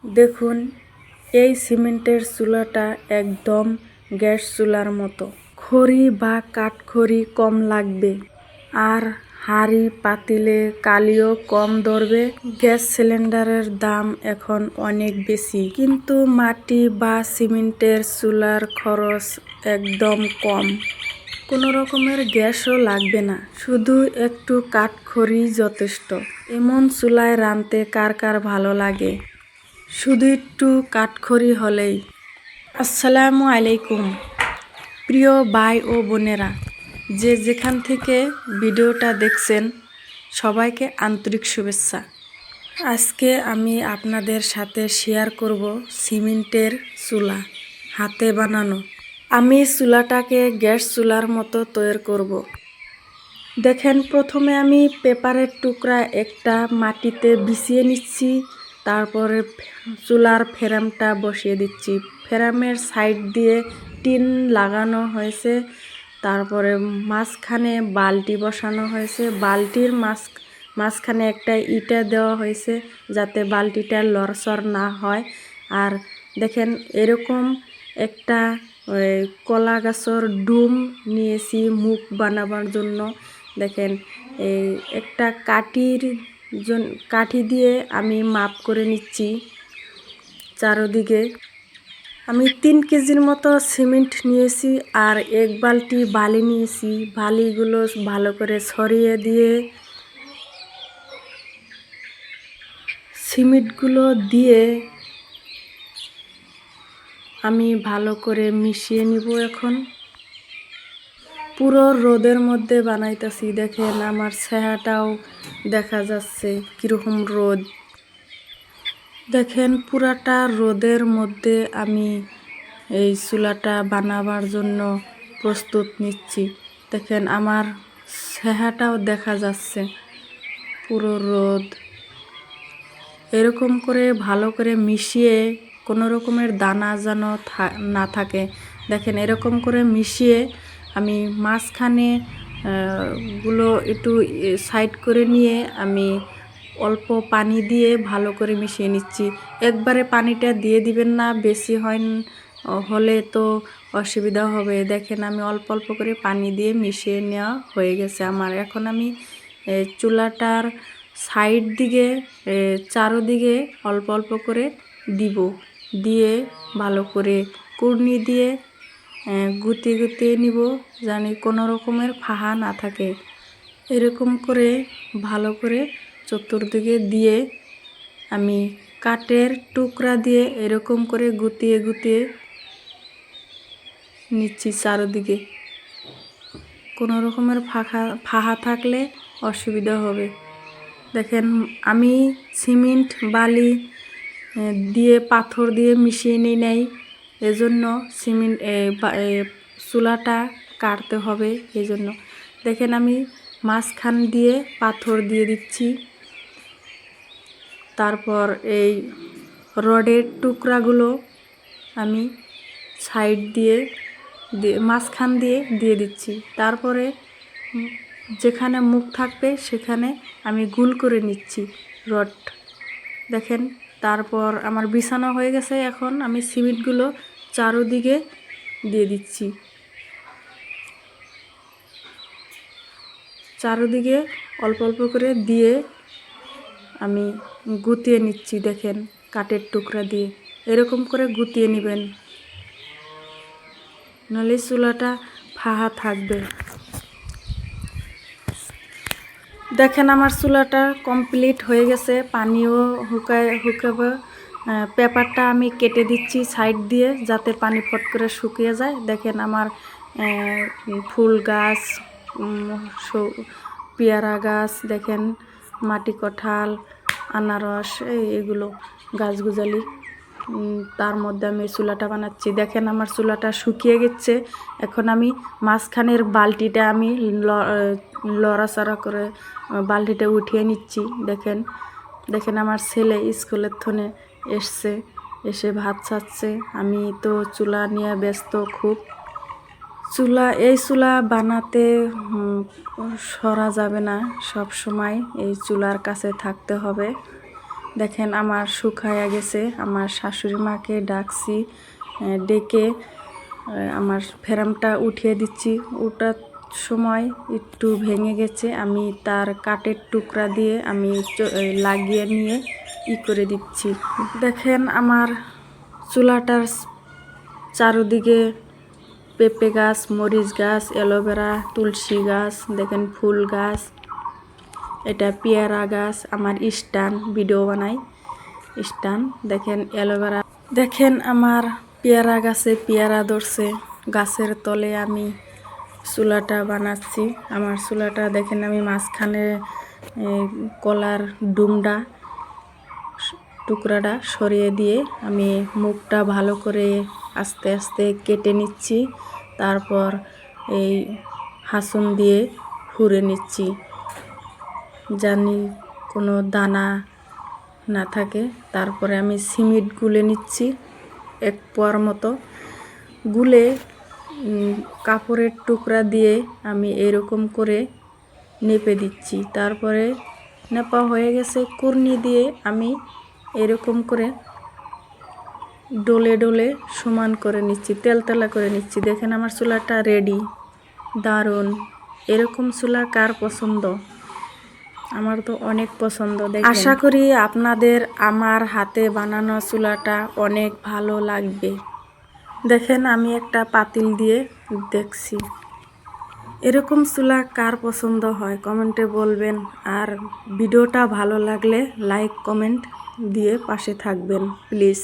দেখুন, এই সিমেন্টের চুলাটা একদম গ্যাস চুলার মতো। খড়ি বা কাঠখড়ি কম লাগবে, আর হাঁড়ি পাতিলে কালিও কম ধরবে। গ্যাস সিলিন্ডারের দাম এখন অনেক বেশি, কিন্তু মাটি বা সিমেন্টের চুলার খরচ একদম কম। কোনো রকমের গ্যাসও লাগবে না, শুধু একটু কাঠখড়ি যথেষ্ট। এমন চুলায় রাঁধতে কার কার ভালো লাগে? শুধু একটু কাঠখড়ি হলেই। আসসালামু আলাইকুম প্রিয় ভাই ও বোনেরা, যে যেখান থেকে ভিডিওটা দেখছেন সবাইকে আন্তরিক শুভেচ্ছা। আজকে আমি আপনাদের সাথে শেয়ার করব সিমেন্টের চুলা, হাতে বানানো। আমি চুলাটাকে গ্যাস চুলার মতো তৈরি করব। দেখেন, প্রথমে আমি পেপারের টুকরা একটা মাটিতে বিছিয়ে নিচ্ছি। তারপরে চুলার ফ্রেমটা বসিয়ে দিচ্ছি। ফ্রেমের সাইড দিয়ে টিন লাগানো হয়েছে। তারপরে মাঝখানে বালতি বসানো হয়েছে। বালতির মাঝখানে একটা ইটা দেওয়া হয়েছে, যাতে বালতিটা লড়চড় না হয়। আর দেখেন, এরকম একটা কলা গাছের ডুম নিয়েছি মুখ বানাবার জন্য। দেখেন, এই একটা কাঠি দিয়ে আমি মাপ করে নিচ্ছি চারদিকে। আমি 3 কেজির মতো সিমেন্ট নিয়েছি, আর 1 বালতি বালি নিয়েছি। বালিগুলো ভালো করে ছড়িয়ে দিয়ে সিমেন্টগুলো দিয়ে আমি ভালো করে মিশিয়ে নিব। এখন পুরো রোদের মধ্যে বানাইতেছি। দেখেন, আমার চেহারাটাও দেখা যাচ্ছে কীরকম রোদ। দেখেন, পুরাটা রোদের মধ্যে আমি এই চুলাটা বানাবার জন্য প্রস্তুত নিচ্ছি। দেখেন, আমার চেহারাটাও দেখা যাচ্ছে পুরো রোদ। এরকম করে ভালো করে মিশিয়ে, কোনো রকমের দানা যেন না থাকে। দেখেন, এরকম করে মিশিয়ে আমি মাঝখানে গুলো একটু সাইড করে নিয়ে আমি অল্প পানি দিয়ে ভালো করে মিশিয়ে নিচ্ছি। একবারে পানিটা দিয়ে দিবেন না, বেশি হলে তো অসুবিধা হবে। দেখেন, আমি অল্প অল্প করে পানি দিয়ে মিশিয়ে নেওয়া হয়ে গেছে আমার। এখন আমি চুলাটার সাইড দিকে চারদিকে অল্প অল্প করে দিয়ে ভালো করে কুড়নি দিয়ে গুতিয়ে নিব, জানি কোনো রকমের ফাহা না থাকে। এরকম করে ভালো করে চতুর্দিকে দিয়ে আমি কাঠের টুকরা দিয়ে এরকম করে গুতিয়ে নিচ্ছি চারদিকে। কোনো রকমের ফাহা থাকলে অসুবিধা হবে। দেখেন, আমি সিমেন্ট বালি দিয়ে পাথর দিয়ে মিশিয়ে নিই নাই, এজন্য চুলাটা কাটতে হবে এজন্য। দেখেন, আমি মাঝখান দিয়ে পাথর দিয়ে দিচ্ছি। তারপর এই রডের টুকরাগুলো আমি সাইড দিয়ে মাঝখান দিয়ে দিচ্ছি। তারপরে যেখানে মুখ থাকবে সেখানে আমি গোল করে নিচ্ছি রড। দেখেন, তারপর আমার বিছানো হয়ে গেছে। এখন আমি সিমেন্টগুলো চারদিকে দিয়ে দিচ্ছি। চারদিকে অল্প অল্প করে দিয়ে আমি গুতিয়ে নিচ্ছি। দেখেন, কাঠের টুকরা দিয়ে এরকম করে গুতিয়ে নেবেন, নাহলে চুলাটা ফাহা থাকবে। দেখেন, আমার চুলাটা কমপ্লিট হয়ে গেছে, পানিও শুকাবে। পেপারটা আমি কেটে দিচ্ছি সাইড দিয়ে, যাতে পানি ফট করে শুকিয়ে যায়। দেখেন, আমার ফুল গাছ, পেয়ারা গাছ, দেখেন মাটি কাঁঠাল, আনারস, এগুলো গাছগুজালি, তার মধ্যে আমি চুলাটা বানাচ্ছি। দেখেন, আমার চুলাটা শুকিয়ে গেছে। এখন আমি মাঝখানের বালতিটা আমি লড়াচড়া করে বালতিটা উঠিয়ে নিচ্ছি। দেখেন আমার ছেলে স্কুলের থেকে এসে ভাত চাচ্ছে। আমি তো চুলা নিয়ে ব্যস্ত খুব। এই চুলা বানাতে সরা যাবে না, সব সময় এই চুলার কাছে থাকতে হবে। দেখেন আমার শুকায়া গেছে। আমার শাশুড়ি মাকে ডাকছি, ডেকে আমার ফেরামটা উঠিয়ে দিচ্ছি। ওটার সময় একটু ভেঙে গেছে, আমি তার কাঠের টুকরা দিয়ে আমি লাগিয়ে নিয়ে করে দিচ্ছি। দেখেন আমার চুলাটার চারদিকে পেঁপে গাছ, মরিচ গাছ, অ্যালোভেরা, তুলসী গাছ, দেখেন ফুল গাছ, এটা পেয়ারা গাছ, আমার স্টান ভিডিও বানাই স্টান। দেখেন অ্যালোভেরা, দেখেন আমার পেয়ারা গাছে পেয়ারা ধরছে। গাছের তলে আমি চুলাটা বানাচ্ছি। আমার চুলাটা দেখেন আমি মাঝখানে কলার ডুমটা টুকরাটা সরিয়ে দিয়ে আমি মুখটা ভালো করে আস্তে আস্তে কেটে নিচ্ছি। তারপর এই হাসুন দিয়ে ফুঁড়ে নিচ্ছি, জানি কোনো দানা না থাকে। তারপরে আমি সিমেন্ট গুলে নিচ্ছি, এক পোয়ার মতো গুলে কাপড়ের টুকরা দিয়ে আমি এরকম করে নেপে দিচ্ছি। তারপরে নেপা হয়ে গেছে, কুর্নি দিয়ে আমি এরকম করে ডলে ডলে সমান করে নিচ্ছি, তেলতেলা করে নিচ্ছি। দেখেন আমার চুলাটা রেডি, দারুণ। এরকম চুলা কার পছন্দ? আমার তো অনেক পছন্দ। আশা করি আপনাদের আমার হাতে বানানো চুলাটা অনেক ভালো লাগবে। দেখেন আমি একটা পাতিল দিয়ে দেখছি। এরকম চুলা কার পছন্দ হয় কমেন্টে বলবেন। আর ভিডিওটা ভালো লাগলে লাইক কমেন্ট দিয়ে পাশে থাকবেন প্লিজ।